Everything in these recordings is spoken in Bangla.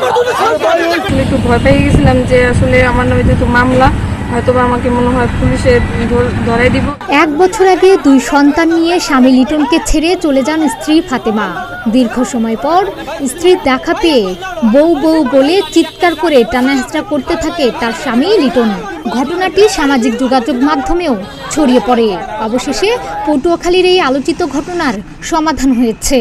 একটু ভয় পেয়ে গেছিলাম যে আসলে আমার নামে যেহেতু মামলা, হয়তো আমাকে মনে হয় পুলিশে ধরাই দিব। 1 বছর আগে 2 সন্তান নিয়ে স্বামী লিটনকে ছেড়ে চলে যান স্ত্রী ফাতেমা। দীর্ঘ সময় পর স্ত্রীর দেখা পেয়ে বউ বউ বলে চিৎকার করে টানাহেঁচড়া করতে থাকে তার স্বামী লিটন। ঘটনাটি সামাজিক যোগাযোগ মাধ্যমেও ছড়িয়ে পড়ে। অবশেষে পটুয়াখালীর এই আলোচিত ঘটনার সমাধান হয়েছে।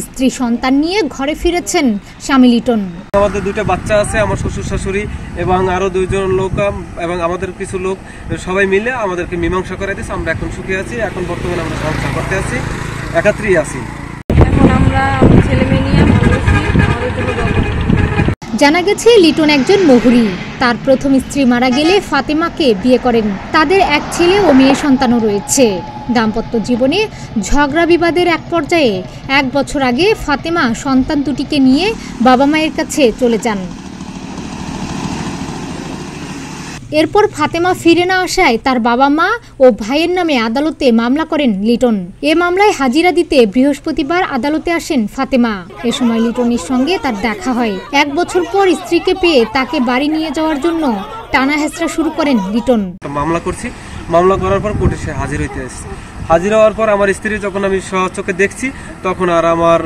স্ত্রী সন্তান নিয়ে ঘরে ফিরেছেন স্বামী লিটন। আমাদের 2টা বাচ্চা আছে, আমার শ্বশুর শাশুড়ি এবং আরো 2 জন লোক এবং আমাদের কিছু লোক সবাই মিলে আমাদেরকে মীমাংসা করে দিয়েছে। আমরা এখন সুখী আছি, এখন বর্তমানে আমরা সংসার করতে আছি, একাত্রই আছি। এখন আমরা ছেলে মেয়ে নিয়ে জানা গেছে লিটন একজন মহুরী। তার প্রথম স্ত্রী মারা গেলে ফাতেমাকে বিয়ে করেন। তাদের এক ছেলে ও মেয়ে সন্তানও রয়েছে। দাম্পত্য জীবনে ঝগড়া বিবাদের এক পর্যায়ে 1 বছর আগে ফাতেমা সন্তান দুটিকে নিয়ে বাবা মায়ের কাছে চলে যান। এরপর ফাতেমা ফিরে না আসায় তার বাবা মা ও ভাইয়ের নামে আদালতে মামলা করেন লিটন। এ মামলায় হাজিরা দিতে বৃহস্পতিবার আদালতে আসেন ফাতেমা। এ সময় লিটনের সঙ্গে তার দেখা হয়। 1 বছর পর স্ত্রীকে পেয়ে তাকে বাড়ি নিয়ে যাওয়ার জন্য টানাহেঁচড়া শুরু করেন লিটন। মামলা করছি, মামলা করার পর কোর্টে সে হাজির হইতে আসছে। হাজির হওয়ার পর আমার স্ত্রী যখন আমি চোখে দেখছি, তখন আর আমার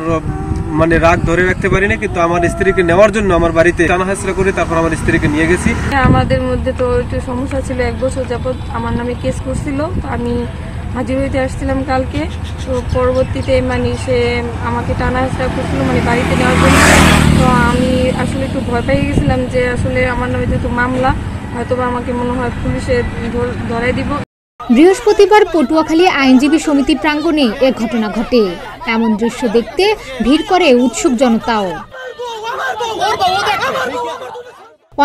রাগ ধরে রাখতে পারি না, কিন্তু আমার স্ত্রীকে নেওয়ার জন্য আমার বাড়িতে টানাহেঁচড়া করে তারপর আমার স্ত্রীকে নিয়ে গেছি। আমাদের মধ্যে তো একটু সমস্যা ছিল। 1 বছর যাবত আমার নামে কেস করছিল। আমি হাজির হইতে আসছিলাম কালকে। তো পরবর্তীতে সে আমাকে টানাহেঁচড়া করছিল বাড়িতে নেওয়ার জন্য। তো আমি আসলে একটু ভয় পেয়ে গেছিলাম যে আসলে আমার নামে যেহেতু মামলা, হয়তো আমাকে মনে হয় পুলিশে ধরাই দিব। বৃহস্পতিবার পটুয়াখালী আইনজীবী সমিতি প্রাঙ্গণে এ ঘটনা ঘটে। এমন দৃশ্য দেখতে ভিড় করে উৎসুক জনতাও।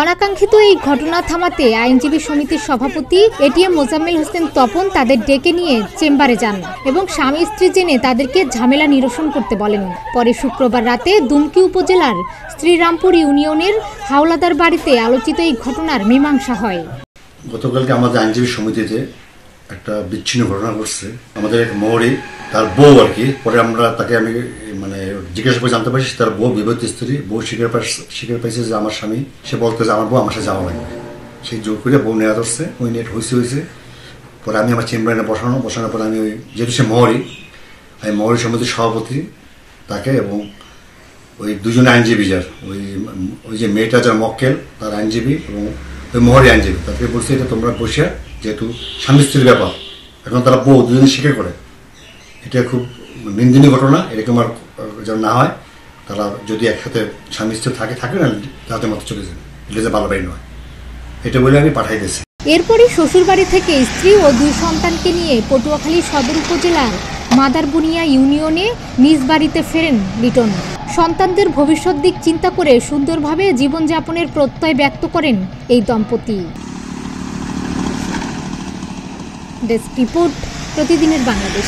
অনাকাঙ্ক্ষিত এই ঘটনা থামাতে আইনজীবী সমিতির সভাপতি এটিএম মোজাম্মেল হোসেন তপন তাদের ডেকে নিয়ে চেম্বারে যান এবং স্বামী স্ত্রী জেনে তাদেরকে ঝামেলা নিরসন করতে বলেন। পরে শুক্রবার রাতে দুমকি উপজেলার শ্রীরামপুর ইউনিয়নের হাওলাদার বাড়িতে আলোচিত এই ঘটনার মীমাংসা হয়। গতকালকে আমাদের আইনজীবী সমিতিতে একটা বিচ্ছিন্ন ঘটনা ঘটছে। আমাদের এক মহরী, তার বউ আর কি, পরে আমরা তাকে আমি জিজ্ঞাসা করে জানতে পারছি তার বউ বিবাহিত স্ত্রী। বউ স্বীকার পাইছে যে আমার স্বামী, সে বলতে যে আমার বউ আমার সাথে যাওয়া লাগবে। সেই জোর করে বউ নেওয়া ধরছে, ওই নেট হয়েছে। পরে আমি আমার চেম্বারে বসানোর পরে আমি যেহেতু সে মহরী, আমি মহরী সমিতির সভাপতি তাকে এবং ওই 2 জন আইনজীবী, যার ওই যে মেয়েটা যার মক্কেল তার আইনজীবী এবং ওই মহরী আইনজীবী, তাকে বলছে এটা তোমরা বসে, যেহেতু স্বামী স্ত্রীর ব্যাপার, এখন তারা বউ 2 জন স্বীকার করে। এটা খুব নিন্দনীয় ঘটনা, এরকম আর যেন না হয়। তারা যদি একসাথে স্বামী স্ত্রী থাকে না, তাদের মতো চলে যাবে, এটা যে ভালো বাড়ি নয়, এটা বলে আমি পাঠাই দিয়েছি। এরপরই শ্বশুরবাড়ি থেকে স্ত্রী ও 2 সন্তানকে নিয়ে পটুয়াখালী সদর উপজেলার মাদারবুনিয়া ইউনিয়নে নিজ বাড়িতে ফেরেন লিটন। সন্তানদের ভবিষ্যৎ দিক চিন্তা করে সুন্দরভাবে জীবনযাপনের প্রত্যয় ব্যক্ত করেন এই দম্পতি। ডেস্ক রিপোর্ট, প্রতিদিনের বাংলাদেশ।